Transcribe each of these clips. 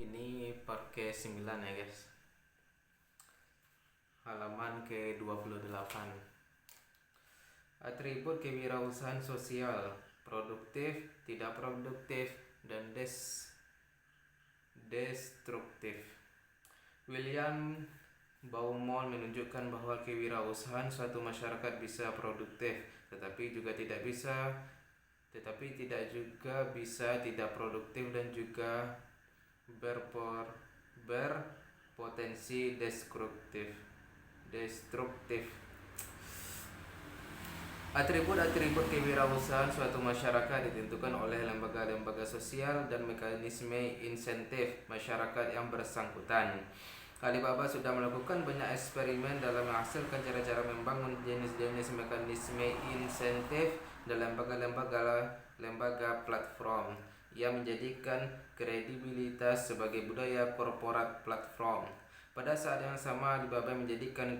Ini part ke-9 ya guys. Halaman ke-28. Atribut kewirausahaan sosial: produktif, tidak produktif, dan destruktif. William Beaumont menunjukkan bahwa kewirausahaan suatu masyarakat bisa produktif, tetapi tidak juga bisa tidak produktif dan juga berpotensi destruktif. Atribut-atribut kewirausahaan suatu masyarakat ditentukan oleh lembaga-lembaga sosial dan mekanisme insentif masyarakat yang bersangkutan. Alibaba sudah melakukan banyak eksperimen dalam menghasilkan cara-cara membangun jenis-jenis mekanisme insentif dan lembaga platform yang menjadikan kredibilitas sebagai budaya korporat platform. Pada saat yang sama, Alibaba menjadikan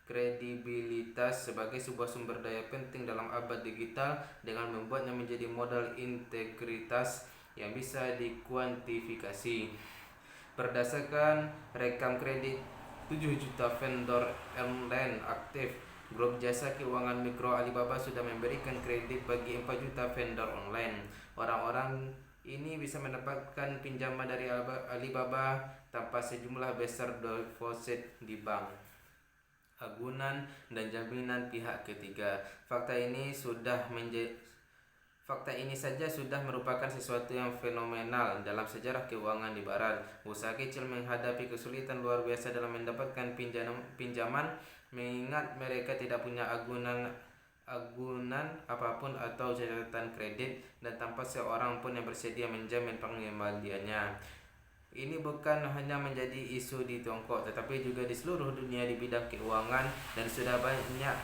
kredibilitas sebagai sebuah sumber daya penting dalam abad digital dengan membuatnya menjadi modal integritas yang bisa dikuantifikasi. Berdasarkan rekam kredit 7 juta vendor online aktif grup jasa keuangan mikro, Alibaba sudah memberikan kredit bagi 4 juta vendor online. Orang-orang ini bisa mendapatkan pinjaman dari Alibaba tanpa sejumlah besar deposit di bank, agunan, dan jaminan pihak ketiga. Fakta ini saja sudah merupakan sesuatu yang fenomenal dalam sejarah keuangan di Barat. Usaha kecil menghadapi kesulitan luar biasa dalam mendapatkan pinjaman, mengingat mereka tidak punya agunan apapun atau catatan kredit, dan tanpa seorang pun yang bersedia menjamin pengembaliannya. Ini bukan hanya menjadi isu di Tiongkok, tetapi juga di seluruh dunia di bidang keuangan, dan sudah banyak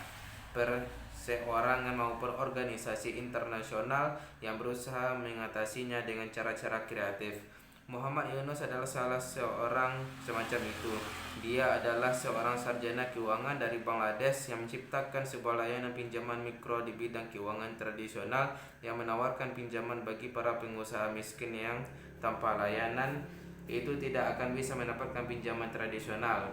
perseorangan maupun organisasi internasional yang berusaha mengatasinya dengan cara-cara kreatif. Muhammad Yunus adalah salah seorang semacam itu. Dia adalah seorang sarjana keuangan dari Bangladesh yang menciptakan sebuah layanan pinjaman mikro di bidang keuangan tradisional yang menawarkan pinjaman bagi para pengusaha miskin yang tanpa layanan itu tidak akan bisa mendapatkan pinjaman tradisional.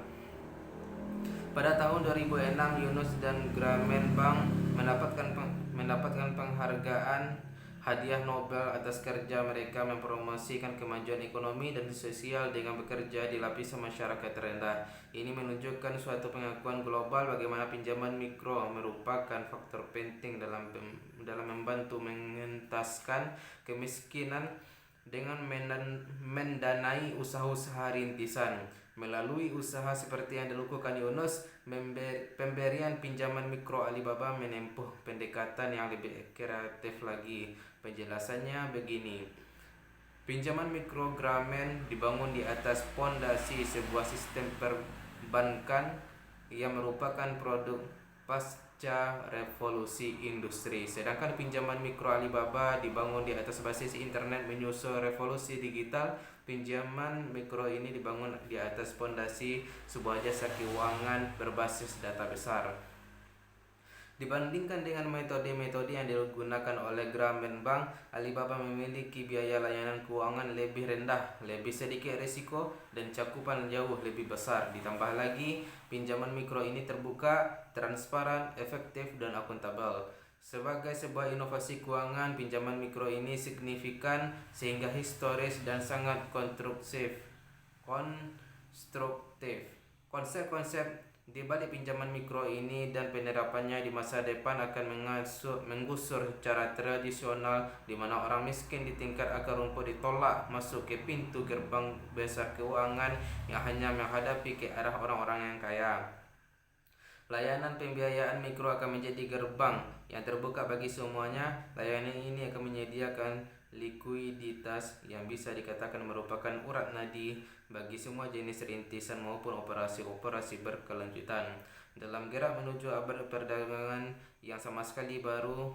Pada tahun 2006, Yunus dan Grameen Bank mendapatkan penghargaan hadiah Nobel atas kerja mereka mempromosikan kemajuan ekonomi dan sosial dengan bekerja di lapisan masyarakat terendah. Ini menunjukkan suatu pengakuan global bagaimana pinjaman mikro merupakan faktor penting dalam membantu mengentaskan kemiskinan dengan mendanai usaha-usaha rintisan. Melalui usaha seperti yang dilakukan Yunus, pemberian pinjaman mikro Alibaba menempuh pendekatan yang lebih kreatif lagi. Penjelasannya begini: pinjaman mikro Grameen dibangun di atas pondasi sebuah sistem perbankan yang merupakan produk pasca revolusi industri, sedangkan pinjaman mikro Alibaba dibangun di atas basis internet menyusul revolusi digital. Pinjaman mikro ini dibangun di atas pondasi sebuah jasa keuangan berbasis data besar. Dibandingkan dengan metode-metode yang digunakan oleh Grameen Bank, Alibaba memiliki biaya layanan keuangan lebih rendah, lebih sedikit risiko, dan cakupan jauh lebih besar. Ditambah lagi, pinjaman mikro ini terbuka, transparan, efektif, dan akuntabel. Sebagai sebuah inovasi keuangan, pinjaman mikro ini signifikan sehingga historis dan sangat konstruktif. Konsep-konsep di balik pinjaman mikro ini dan penerapannya di masa depan akan menggusur cara tradisional di mana orang miskin di tingkat akar rumput ditolak masuk ke pintu gerbang besar keuangan yang hanya menghadapi ke arah orang-orang yang kaya. Layanan pembiayaan mikro akan menjadi gerbang yang terbuka bagi semuanya. Layanan ini akan menyediakan likuiditas yang bisa dikatakan merupakan urat nadi bagi semua jenis rintisan maupun operasi-operasi berkelanjutan. Dalam gerak menuju abad perdagangan yang sama sekali baru,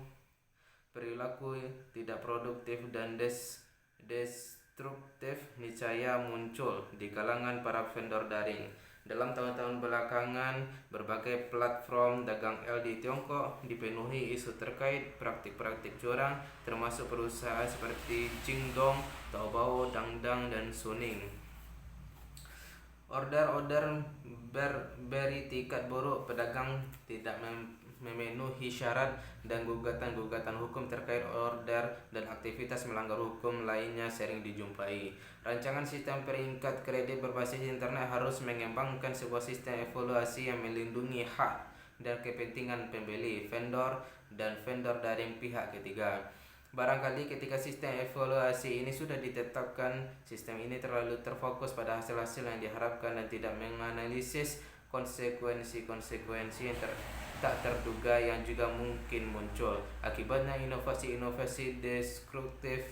perilaku tidak produktif dan destruktif niscaya muncul di kalangan para vendor daring. Dalam tahun-tahun belakangan, berbagai platform dagang L di Tiongkok dipenuhi isu terkait praktik-praktik curang, termasuk perusahaan seperti Jingdong, Taobao, Dangdang, dan Suning. Order-order beri tiket buruk, pedagang tidak memenuhi syarat, dan gugatan-gugatan hukum terkait order dan aktivitas melanggar hukum lainnya sering dijumpai. Rancangan sistem peringkat kredit berbasis internet harus mengembangkan sebuah sistem evaluasi yang melindungi hak dan kepentingan pembeli, vendor, dan vendor dari pihak ketiga. Barangkali ketika sistem evaluasi ini sudah ditetapkan, sistem ini terlalu terfokus pada hasil-hasil yang diharapkan dan tidak menganalisis konsekuensi-konsekuensi yang tak terduga yang juga mungkin muncul. Akibatnya inovasi-inovasi destruktif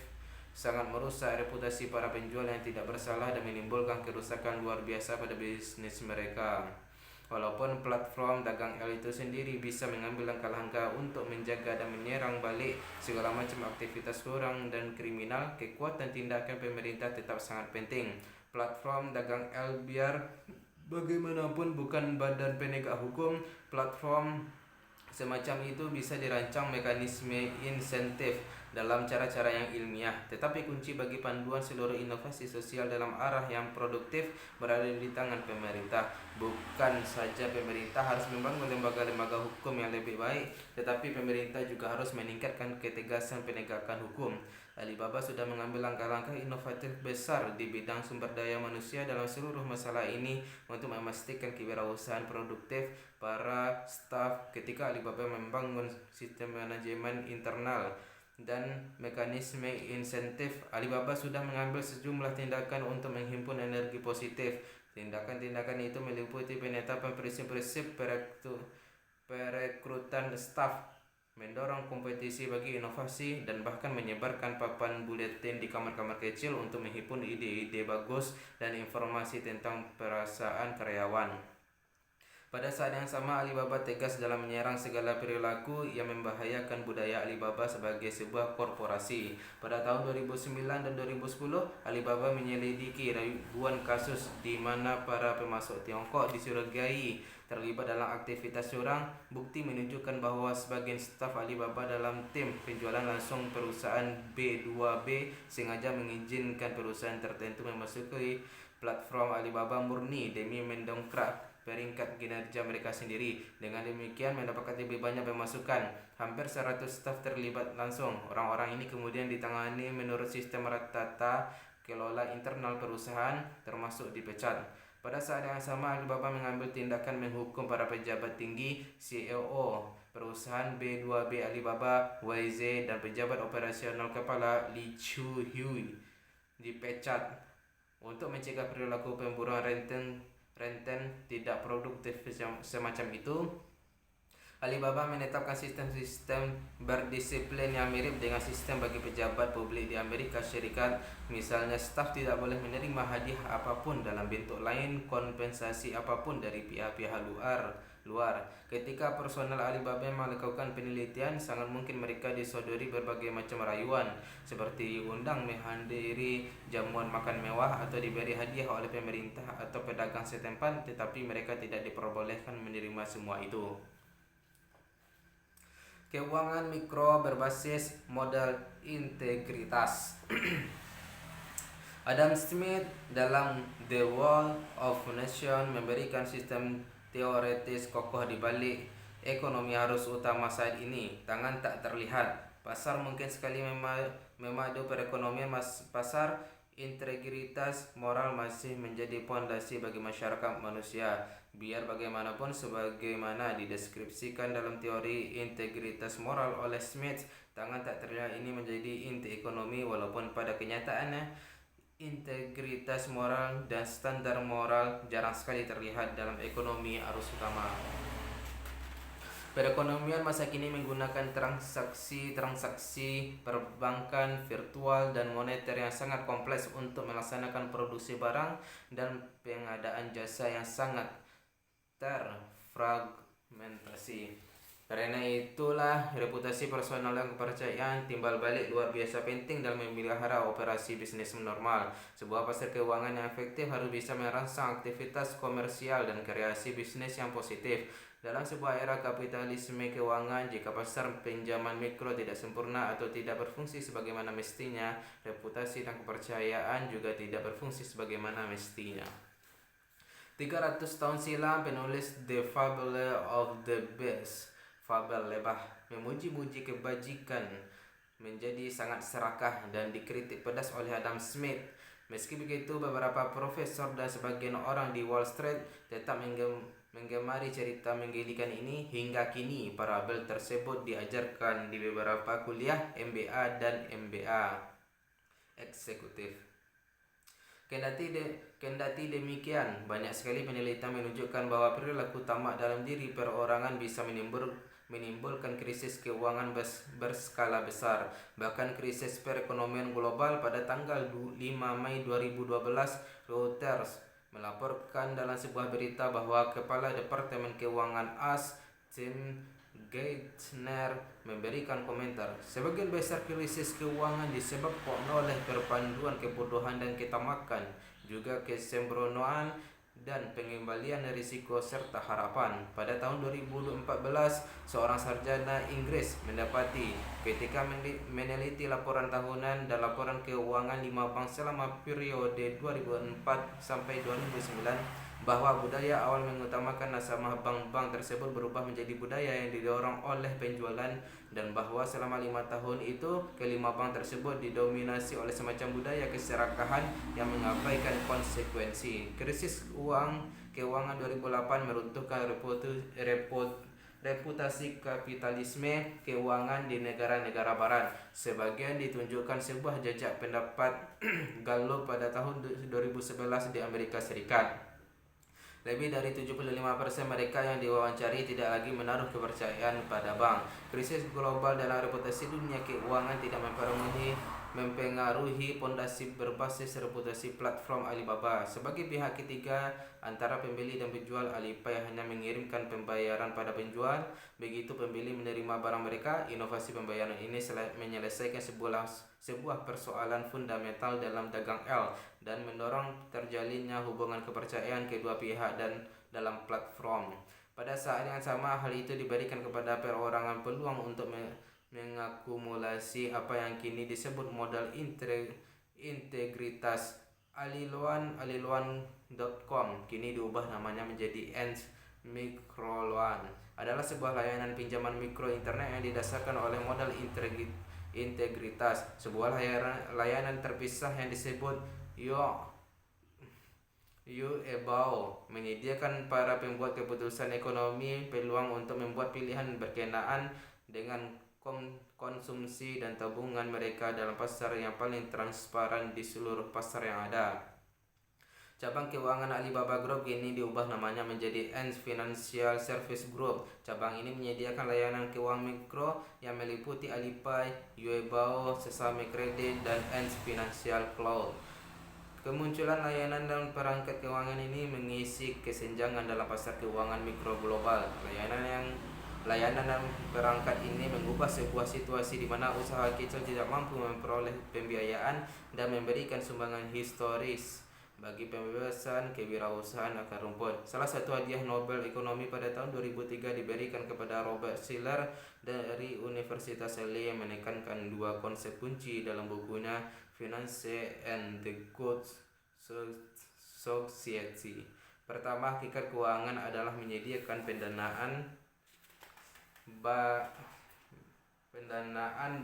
sangat merusak reputasi para penjual yang tidak bersalah dan menimbulkan kerusakan luar biasa pada bisnis mereka. Walaupun platform dagang L itu sendiri bisa mengambil langkah-langkah untuk menjaga dan menyerang balik segala macam aktivitas curang dan kriminal, kekuatan tindakan pemerintah tetap sangat penting. Platform dagang L biar bagaimanapun bukan badan penegak hukum. Platform semacam itu bisa dirancang mekanisme insentif dalam cara-cara yang ilmiah, tetapi kunci bagi panduan seluruh inovasi sosial dalam arah yang produktif berada di tangan pemerintah. Bukan saja pemerintah harus membangun lembaga-lembaga hukum yang lebih baik, tetapi pemerintah juga harus meningkatkan ketegasan penegakan hukum. Alibaba sudah mengambil langkah-langkah inovatif besar di bidang sumber daya manusia dalam seluruh masalah ini untuk memastikan kewirausahaan produktif para staf. Ketika Alibaba membangun sistem manajemen internal dan mekanisme insentif, Alibaba sudah mengambil sejumlah tindakan untuk menghimpun energi positif. Tindakan-tindakan itu meliputi penetapan prinsip-prinsip perekrutan staf, mendorong kompetisi bagi inovasi, dan bahkan menyebarkan papan buletin di kamar-kamar kecil untuk menghimpun ide-ide bagus dan informasi tentang perasaan karyawan. Pada saat yang sama, Alibaba tegas dalam menyerang segala perilaku yang membahayakan budaya Alibaba sebagai sebuah korporasi. Pada tahun 2009 dan 2010, Alibaba menyelidiki ribuan kasus di mana para pemasok Tiongkok dicurigai terlibat dalam aktivitas curang. Bukti menunjukkan bahwa sebagian staf Alibaba dalam tim penjualan langsung perusahaan B2B sengaja mengizinkan perusahaan tertentu memasuki platform Alibaba murni demi mendongkrak peringkat kinerja mereka sendiri. Dengan demikian mendapatkan lebih banyak pemasukan. Hampir 100 staf terlibat langsung. Orang-orang ini kemudian ditangani menurut sistem tata kelola internal perusahaan, termasuk dipecat. Pada saat yang sama, Alibaba mengambil tindakan menghukum para pejabat tinggi, CEO perusahaan B2B Alibaba, YZ, dan pejabat operasional kepala Li Chuhui dipecat untuk mencegah perilaku pemburuan renten tidak produktif semacam itu. Alibaba menetapkan sistem-sistem berdisiplin yang mirip dengan sistem bagi pejabat publik di Amerika Serikat. Misalnya, staf tidak boleh menerima hadiah apapun dalam bentuk lain kompensasi apapun dari pihak-pihak luar. Ketika personel Alibaba melakukan penelitian, sangat mungkin mereka disodori berbagai macam rayuan, seperti diundang menghadiri jamuan makan mewah atau diberi hadiah oleh pemerintah atau pedagang setempat, tetapi mereka tidak diperbolehkan menerima semua itu. Keuangan mikro berbasis modal integritas. Adam Smith dalam The Wall of Nations memberikan sistem teoritis kokoh di balik ekonomi arus utama saat ini. Tangan tak terlihat. Pasar mungkin sekali memadu perekonomian pasar. Integritas moral masih menjadi pondasi bagi masyarakat manusia. Biar bagaimanapun, sebagaimana dideskripsikan dalam teori integritas moral oleh Smith, tangan tak terlihat ini menjadi inti ekonomi, walaupun pada kenyataannya integritas moral dan standar moral jarang sekali terlihat dalam ekonomi arus utama. Perekonomian masa kini menggunakan transaksi perbankan, virtual, dan moneter yang sangat kompleks untuk melaksanakan produksi barang dan pengadaan jasa yang sangat terfragmentasi. Karena itulah reputasi personal dan kepercayaan timbal balik luar biasa penting dalam memelihara operasi bisnis normal. Sebuah pasar keuangan yang efektif harus bisa merangsang aktivitas komersial dan kreasi bisnis yang positif. Dalam sebuah era kapitalisme keuangan, jika pasar pinjaman mikro tidak sempurna atau tidak berfungsi sebagaimana mestinya, reputasi dan kepercayaan juga tidak berfungsi sebagaimana mestinya. 300 tahun silam, penulis The Fable of the Beast, Fabel Lebah, memuji-muji kebajikan menjadi sangat serakah dan dikritik pedas oleh Adam Smith. Meski begitu, beberapa profesor dan sebagian orang di Wall Street tetap menggemari cerita menggelikan ini. Hingga kini, parabel tersebut diajarkan di beberapa kuliah MBA dan MBA eksekutif. Kendati demikian, banyak sekali penelitian menunjukkan bahwa perilaku tamak dalam diri perorangan bisa menimbulkan krisis keuangan berskala besar. Bahkan krisis perekonomian global pada tanggal 5 Mei 2012, Reuters melaporkan dalam sebuah berita bahwa Kepala Departemen Keuangan AS, Tim Geithner, memberikan komentar, sebagian besar krisis keuangan disebabkan oleh perpaduan kebodohan dan ketamakan, juga kesembronoan dan pengembalian risiko serta harapan. Pada tahun 2014, seorang sarjana Inggris mendapati ketika meneliti laporan tahunan dan laporan keuangan 5 bank selama periode 2004 sampai 2009 bahwa budaya awal mengutamakan nasabah bank-bank tersebut berubah menjadi budaya yang didorong oleh penjualan, dan bahwa selama 5 tahun itu kelima bank tersebut didominasi oleh semacam budaya keserakahan yang mengabaikan konsekuensi. Krisis keuangan 2008 meruntuhkan reputasi kapitalisme keuangan di negara-negara barat. Sebagian ditunjukkan sebuah jejak pendapat Gallup pada tahun 2011 di Amerika Serikat. Lebih dari 75% mereka yang diwawancari tidak lagi menaruh kepercayaan pada bank. Krisis global dalam reputasi dunia keuangan tidak mempengaruhi pondasi berbasis reputasi platform Alibaba. Sebagai pihak ketiga antara pembeli dan penjual, Alipay hanya mengirimkan pembayaran pada penjual. Begitu pembeli menerima barang mereka, inovasi pembayaran ini menyelesaikan sebuah persoalan fundamental dalam dagang dan mendorong terjalinnya hubungan kepercayaan kedua pihak dan dalam platform. Pada saat yang sama, hal itu diberikan kepada perorangan peluang untuk mengakumulasi apa yang kini disebut modal integritas. Aliloan.com kini diubah namanya menjadi Ant Microloan, adalah sebuah layanan pinjaman mikro internet yang didasarkan oleh modal integritas. Sebuah layanan terpisah yang disebut Yuebao menyediakan para pembuat keputusan ekonomi peluang untuk membuat pilihan berkenaan dengan konsumsi dan tabungan mereka dalam pasar yang paling transparan di seluruh pasar yang ada. Cabang keuangan Alibaba Group kini diubah namanya menjadi Ant Financial Service Group. Cabang ini menyediakan layanan keuangan mikro yang meliputi Alipay, Yuebao, Sesame Credit, dan Ant Financial Cloud. Kemunculan layanan dan perangkat keuangan ini mengisi kesenjangan dalam pasar keuangan mikro global. Layanan dan perangkat ini mengubah sebuah situasi di mana usaha kecil tidak mampu memperoleh pembiayaan dan memberikan sumbangan historis bagi pembebasan kewirausahaan akar rumput. Salah satu hadiah Nobel Ekonomi pada tahun 2003 diberikan kepada Robert Shiller dari Universitas Yale yang menekankan dua konsep kunci dalam bukunya Finance and the Good Society. Pertama, hakikat keuangan adalah menyediakan pendanaan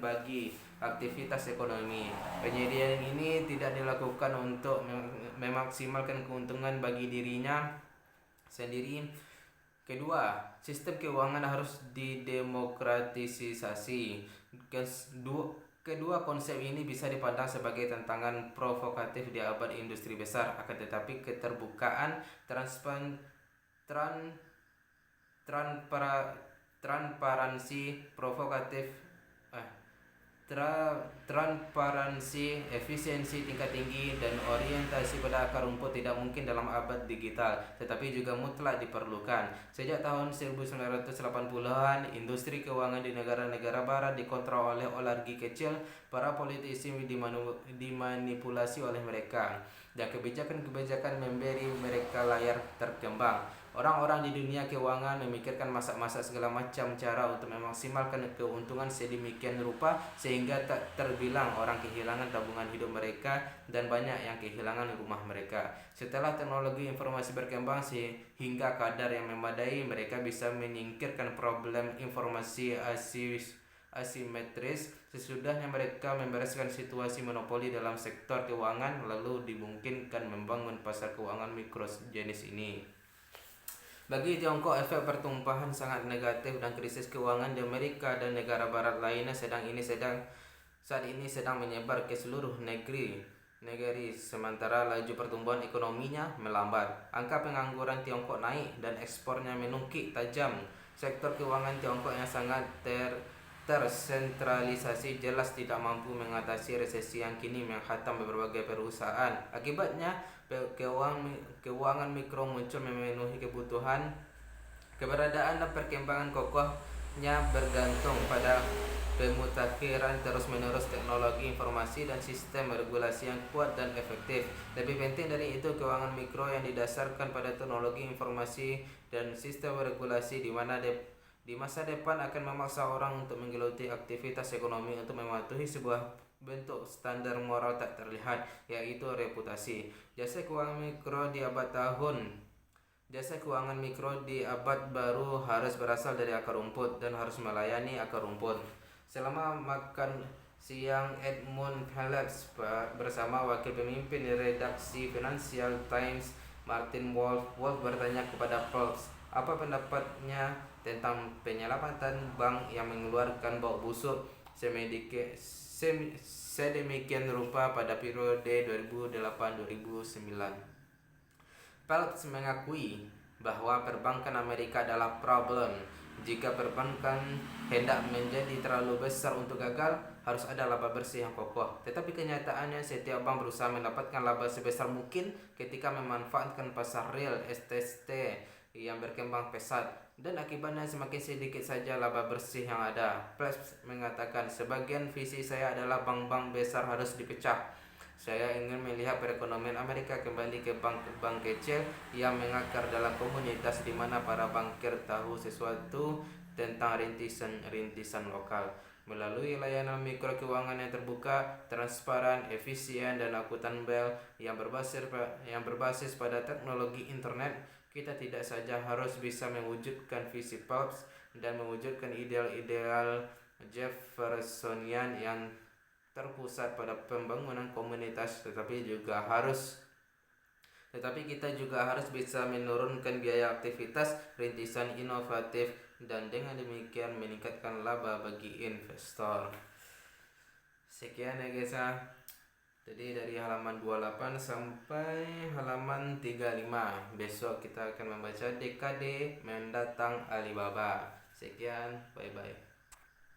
bagi aktivitas ekonomi. Penyediaan ini tidak dilakukan untuk memaksimalkan keuntungan bagi dirinya sendiri. Kedua, sistem keuangan harus didemokratisasi. Kedua konsep ini bisa dipandang sebagai tantangan provokatif di abad industri besar, akan tetapi keterbukaan, transparansi, transparansi, efisiensi tingkat tinggi, dan orientasi pada akar rumput tidak mungkin dalam abad digital, tetapi juga mutlak diperlukan. Sejak tahun 1980-an, industri keuangan di negara-negara barat dikontrol oleh oligarki kecil. Para politisi dimanipulasi oleh mereka, dan kebijakan-kebijakan memberi mereka layar terkembang. Orang-orang di dunia keuangan memikirkan masak-masak segala macam cara untuk memaksimalkan keuntungan sedemikian rupa sehingga tak terbilang orang kehilangan tabungan hidup mereka dan banyak yang kehilangan rumah mereka. Setelah teknologi informasi berkembang sehingga kadar yang memadai, mereka bisa menyingkirkan problem informasi asimetris. Sesudahnya mereka membereskan situasi monopoli dalam sektor keuangan, lalu dimungkinkan membangun pasar keuangan mikro jenis ini. Bagi Tiongkok, efek pertumpahan sangat negatif dan krisis keuangan di Amerika dan negara barat lainnya saat ini sedang menyebar ke seluruh negeri. Sementara laju pertumbuhan ekonominya melambat. Angka pengangguran Tiongkok naik dan ekspornya menukik tajam. Sektor keuangan Tiongkok yang sangat tersentralisasi jelas tidak mampu mengatasi resesi yang kini menghantam berbagai perusahaan. Akibatnya, keuangan mikro muncul memenuhi kebutuhan. Keberadaan dan perkembangan kokohnya bergantung pada pemutakhiran terus-menerus teknologi informasi dan sistem regulasi yang kuat dan efektif. Lebih penting dari itu, keuangan mikro yang didasarkan pada teknologi informasi dan sistem regulasi di masa depan akan memaksa orang untuk menggeluti aktivitas ekonomi untuk mematuhi sebuah bentuk standar moral tak terlihat, yaitu reputasi. Jasa keuangan mikro di abad baru harus berasal dari akar rumput dan harus melayani akar rumput. Selama makan siang, Edmund Phillips bersama wakil pemimpin redaksi Financial Times, Martin Wolf bertanya kepada Phelps apa pendapatnya tentang penyelamatan bank yang mengeluarkan bau busuk sedemikian rupa pada periode 2008-2009. Phelps mengakui bahwa perbankan Amerika adalah problem. Jika perbankan hendak menjadi terlalu besar untuk gagal, harus ada laba bersih yang kokoh. Tetapi kenyataannya setiap bank berusaha mendapatkan laba sebesar mungkin ketika memanfaatkan pasar real estate yang berkembang pesat, dan akibatnya semakin sedikit saja laba bersih yang ada. Phelps mengatakan, sebagian visi saya adalah bank-bank besar harus dipecah. Saya ingin melihat perekonomian Amerika kembali ke bank-bank kecil yang mengakar dalam komunitas di mana para bankir tahu sesuatu tentang rintisan lokal. Melalui layanan mikro keuangan yang terbuka, transparan, efisien, dan akuntabel yang berbasis pada teknologi internet, kita tidak saja harus bisa mewujudkan visi Phelps dan mewujudkan ideal-ideal Jeffersonian yang terpusat pada pembangunan komunitas, tetapi kita juga harus bisa menurunkan biaya aktivitas rintisan inovatif dan dengan demikian meningkatkan laba bagi investor. Sekian ya guys ya. Jadi dari halaman 28 sampai halaman 35. Besok kita akan membaca dekade mendatang Alibaba. Sekian, bye bye.